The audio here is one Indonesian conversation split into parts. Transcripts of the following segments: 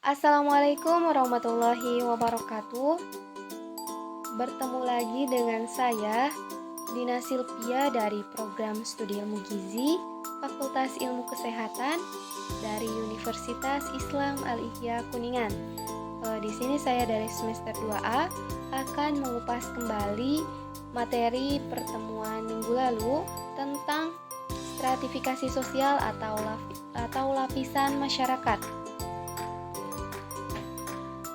Assalamualaikum warahmatullahi wabarakatuh. Bertemu lagi dengan saya, Dina Silvia dari Program Studi Ilmu Gizi, Fakultas Ilmu Kesehatan dari Universitas Islam Al-Ihya Kuningan. Di sini saya dari semester 2A akan mengupas kembali materi pertemuan minggu lalu tentang stratifikasi sosial atau lapisan masyarakat.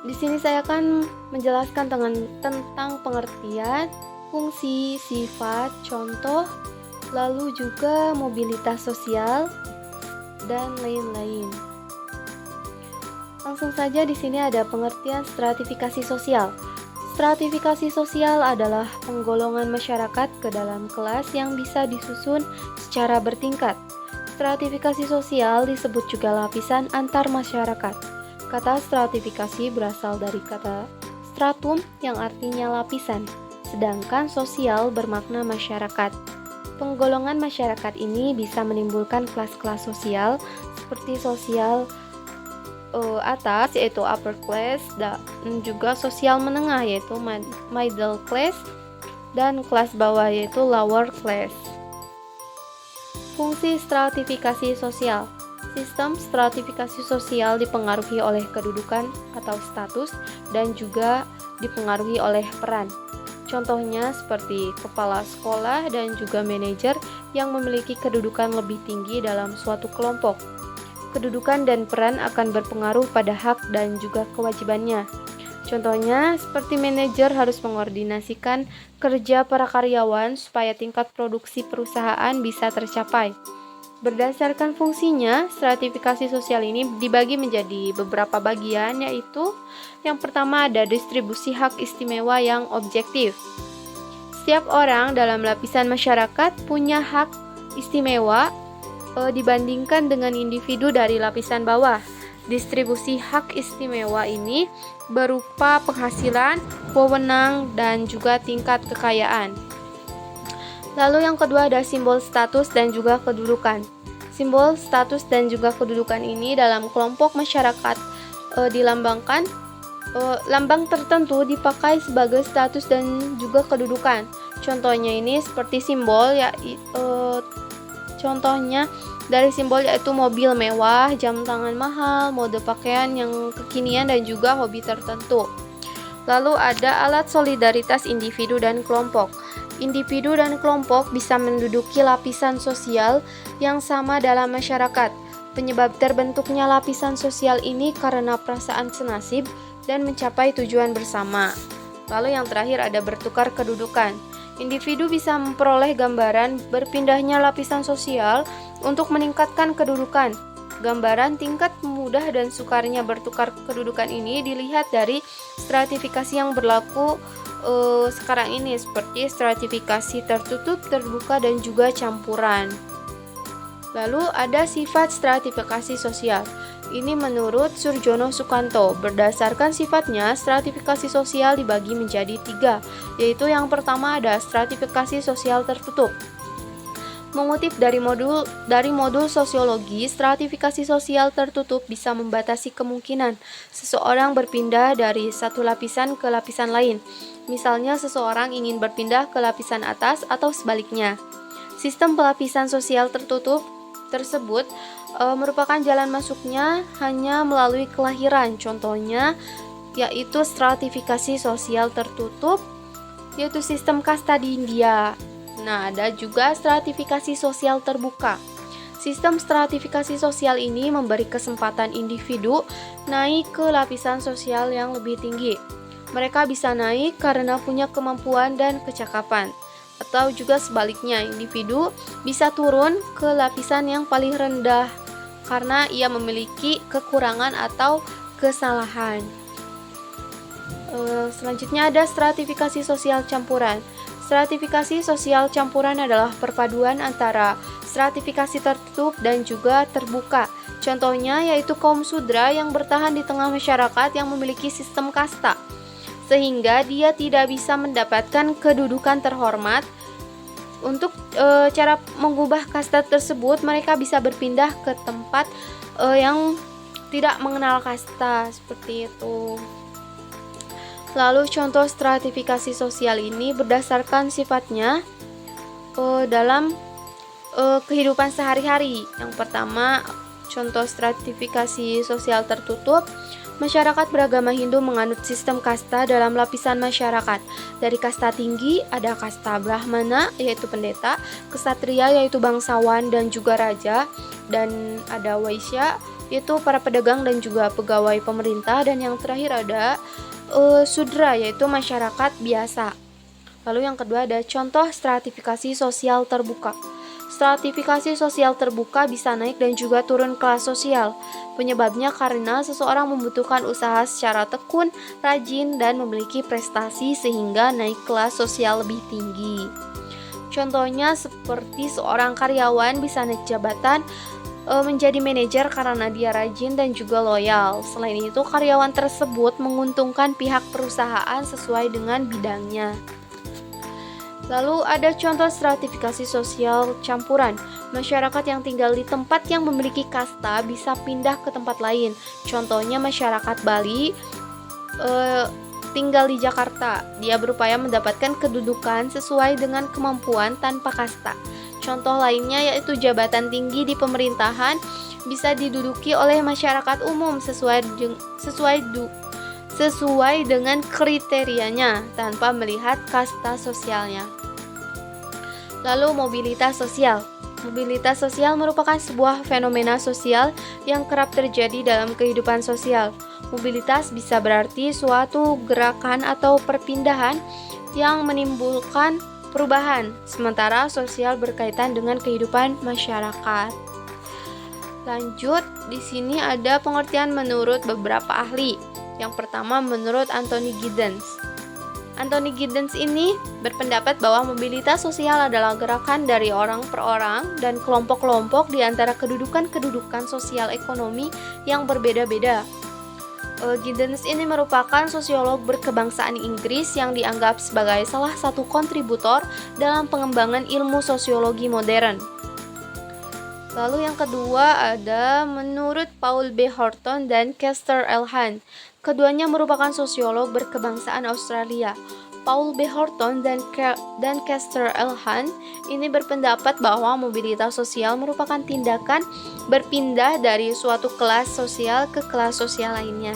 Di sini saya akan menjelaskan tentang pengertian, fungsi, sifat, contoh, lalu juga mobilitas sosial, dan lain-lain. Langsung saja di sini ada pengertian stratifikasi sosial. Stratifikasi sosial adalah penggolongan masyarakat ke dalam kelas yang bisa disusun secara bertingkat. Stratifikasi sosial disebut juga lapisan antar masyarakat. Kata stratifikasi berasal dari kata stratum yang artinya lapisan, sedangkan sosial bermakna masyarakat. Penggolongan masyarakat ini bisa menimbulkan kelas-kelas sosial seperti sosial atas yaitu upper class, dan juga sosial menengah yaitu middle class, dan kelas bawah yaitu lower class. Fungsi stratifikasi sosial. Sistem stratifikasi sosial dipengaruhi oleh kedudukan atau status dan juga dipengaruhi oleh peran. Contohnya seperti kepala sekolah dan juga manajer yang memiliki kedudukan lebih tinggi dalam suatu kelompok. Kedudukan dan peran akan berpengaruh pada hak dan juga kewajibannya. Contohnya seperti manajer harus mengkoordinasikan kerja para karyawan supaya tingkat produksi perusahaan bisa tercapai. Berdasarkan fungsinya, stratifikasi sosial ini dibagi menjadi beberapa bagian, yaitu yang pertama ada distribusi hak istimewa yang objektif. Setiap orang dalam lapisan masyarakat punya hak istimewa dibandingkan dengan individu dari lapisan bawah. Distribusi hak istimewa ini berupa penghasilan, wewenang, dan juga tingkat kekayaan. Lalu yang kedua ada simbol status dan juga kedudukan. Simbol status dan juga kedudukan ini dalam kelompok masyarakat dilambangkan. Lambang tertentu dipakai sebagai status dan juga kedudukan. Contohnya ini seperti simbol contohnya dari simbol yaitu mobil mewah, jam tangan mahal, mode pakaian yang kekinian, dan juga hobi tertentu. Lalu ada alat solidaritas individu dan kelompok. Individu dan kelompok bisa menduduki lapisan sosial yang sama dalam masyarakat. Penyebab terbentuknya lapisan sosial ini karena perasaan senasib dan mencapai tujuan bersama. Lalu yang terakhir ada bertukar kedudukan. Individu bisa memperoleh gambaran berpindahnya lapisan sosial untuk meningkatkan kedudukan. Gambaran tingkat mudah dan sukarnya bertukar kedudukan ini dilihat dari stratifikasi yang berlaku sekarang ini, seperti stratifikasi tertutup, terbuka, dan juga campuran. Lalu ada sifat stratifikasi sosial. Ini menurut Surjono Sukanto. Berdasarkan sifatnya, stratifikasi sosial dibagi menjadi 3, yaitu yang pertama ada stratifikasi sosial tertutup. Mengutip dari modul sosiologi, stratifikasi sosial tertutup bisa membatasi kemungkinan seseorang berpindah dari satu lapisan ke lapisan lain. Misalnya seseorang ingin berpindah ke lapisan atas atau sebaliknya. Sistem pelapisan sosial tertutup tersebut merupakan jalan masuknya hanya melalui kelahiran. Contohnya yaitu stratifikasi sosial tertutup, yaitu sistem kasta di India. Nah, ada juga stratifikasi sosial terbuka. Sistem stratifikasi sosial ini memberi kesempatan individu naik ke lapisan sosial yang lebih tinggi. Mereka bisa naik karena punya kemampuan dan kecakapan. Atau juga sebaliknya, individu bisa turun ke lapisan yang paling rendah karena ia memiliki kekurangan atau kesalahan. Selanjutnya ada stratifikasi sosial campuran. Stratifikasi sosial campuran adalah perpaduan antara stratifikasi tertutup dan juga terbuka. Contohnya yaitu kaum sudra yang bertahan di tengah masyarakat yang memiliki sistem kasta, sehingga dia tidak bisa mendapatkan kedudukan terhormat. Untuk cara mengubah kasta tersebut, mereka bisa berpindah ke tempat yang tidak mengenal kasta, seperti itu. Lalu contoh stratifikasi sosial ini berdasarkan sifatnya dalam kehidupan sehari-hari. Yang pertama, contoh stratifikasi sosial tertutup. Masyarakat beragama Hindu menganut sistem kasta dalam lapisan masyarakat. Dari kasta tinggi ada kasta Brahmana, yaitu pendeta, Ksatria, yaitu bangsawan dan juga raja, dan ada Waisya, yaitu para pedagang dan juga pegawai pemerintah, dan yang terakhir ada Sudra, yaitu masyarakat biasa. Lalu yang kedua ada contoh stratifikasi sosial terbuka. Stratifikasi sosial terbuka bisa naik dan juga turun kelas sosial. Penyebabnya karena seseorang membutuhkan usaha secara tekun, rajin, dan memiliki prestasi sehingga naik kelas sosial lebih tinggi. Contohnya seperti seorang karyawan bisa naik jabatan menjadi manajer karena dia rajin dan juga loyal. Selain itu, karyawan tersebut menguntungkan pihak perusahaan sesuai dengan bidangnya. Lalu ada contoh stratifikasi sosial campuran. Masyarakat yang tinggal di tempat yang memiliki kasta bisa pindah ke tempat lain. Contohnya masyarakat Bali tinggal di Jakarta. Dia berupaya mendapatkan kedudukan sesuai dengan kemampuan tanpa kasta. Contoh lainnya yaitu jabatan tinggi di pemerintahan bisa diduduki oleh masyarakat umum sesuai dengan kriterianya tanpa melihat kasta sosialnya. Lalu mobilitas sosial. Mobilitas sosial merupakan sebuah fenomena sosial yang kerap terjadi dalam kehidupan sosial. Mobilitas bisa berarti suatu gerakan atau perpindahan yang menimbulkan perubahan, sementara sosial berkaitan dengan kehidupan masyarakat. Lanjut, di sini ada pengertian menurut beberapa ahli. Yang pertama menurut Anthony Giddens. Anthony Giddens ini berpendapat bahwa mobilitas sosial adalah gerakan dari orang per orang dan kelompok-kelompok di antara kedudukan-kedudukan sosial ekonomi yang berbeda-beda. Giddens ini merupakan sosiolog berkebangsaan Inggris yang dianggap sebagai salah satu kontributor dalam pengembangan ilmu sosiologi modern. Lalu yang kedua ada menurut Paul B. Horton dan Chester L. Hunt. Keduanya merupakan sosiolog berkebangsaan Australia. Paul B. Horton dan Chester L. Hunt ini berpendapat bahwa mobilitas sosial merupakan tindakan berpindah dari suatu kelas sosial ke kelas sosial lainnya.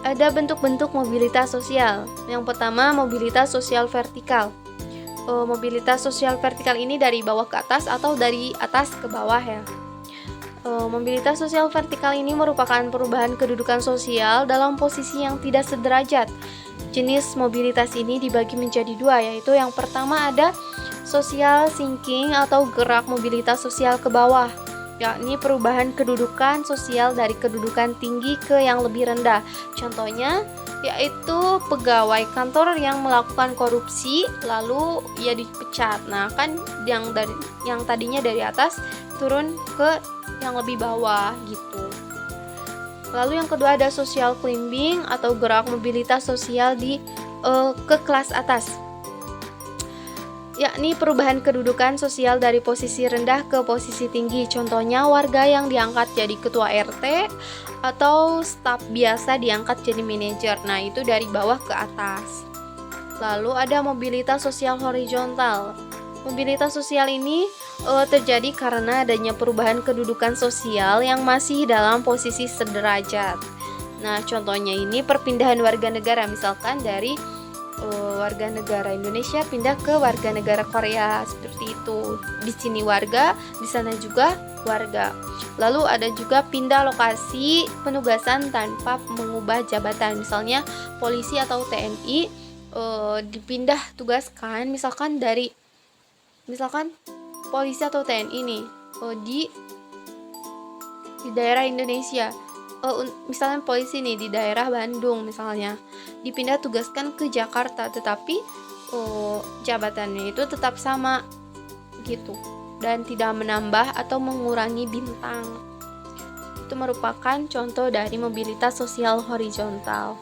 Ada bentuk-bentuk mobilitas sosial. Yang pertama, mobilitas sosial vertikal. Mobilitas sosial vertikal ini dari bawah ke atas atau dari atas ke bawah ya. Mobilitas sosial vertikal ini merupakan perubahan kedudukan sosial dalam posisi yang tidak sederajat. Jenis mobilitas ini dibagi menjadi dua, yaitu yang pertama ada social sinking atau gerak mobilitas sosial ke bawah, yakni perubahan kedudukan sosial dari kedudukan tinggi ke yang lebih rendah. Contohnya yaitu pegawai kantor yang melakukan korupsi lalu ia dipecat. Nah, kan yang tadinya dari atas turun ke yang lebih bawah gitu. Lalu yang kedua ada social climbing atau gerak mobilitas sosial ke kelas atas, yakni perubahan kedudukan sosial dari posisi rendah ke posisi tinggi. Contohnya warga yang diangkat jadi ketua RT atau staf biasa diangkat jadi manajer. Nah, itu dari bawah ke atas. Lalu ada mobilitas sosial horizontal. Mobilitas sosial ini terjadi karena adanya perubahan kedudukan sosial yang masih dalam posisi sederajat. Nah, contohnya ini perpindahan warga negara, misalkan dari warga negara Indonesia pindah ke warga negara Korea, seperti itu. Di sini warga, di sana juga warga. Lalu ada juga pindah lokasi penugasan tanpa mengubah jabatan. Misalnya polisi atau TNI dipindah tugaskan, misalkan polisi atau TNI nih di daerah Indonesia. Misalnya polisi nih di daerah Bandung misalnya dipindah tugaskan ke Jakarta, tetapi jabatannya itu tetap sama gitu dan tidak menambah atau mengurangi bintang. Itu merupakan contoh dari mobilitas sosial horizontal.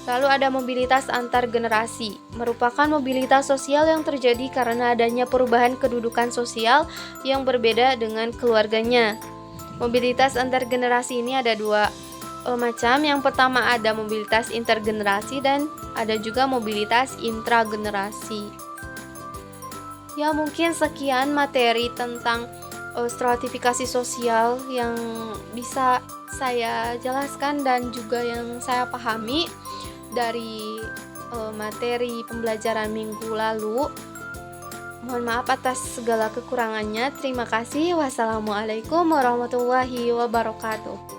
Lalu ada mobilitas antar generasi, merupakan mobilitas sosial yang terjadi karena adanya perubahan kedudukan sosial yang berbeda dengan keluarganya. Mobilitas antar generasi ini ada dua macam. Yang pertama ada mobilitas intergenerasi dan ada juga mobilitas intragenerasi. Ya, mungkin sekian materi tentang stratifikasi sosial yang bisa saya jelaskan dan juga yang saya pahami dari materi pembelajaran minggu lalu. Mohon maaf atas segala kekurangannya. Terima kasih. Wassalamualaikum warahmatullahi wabarakatuh.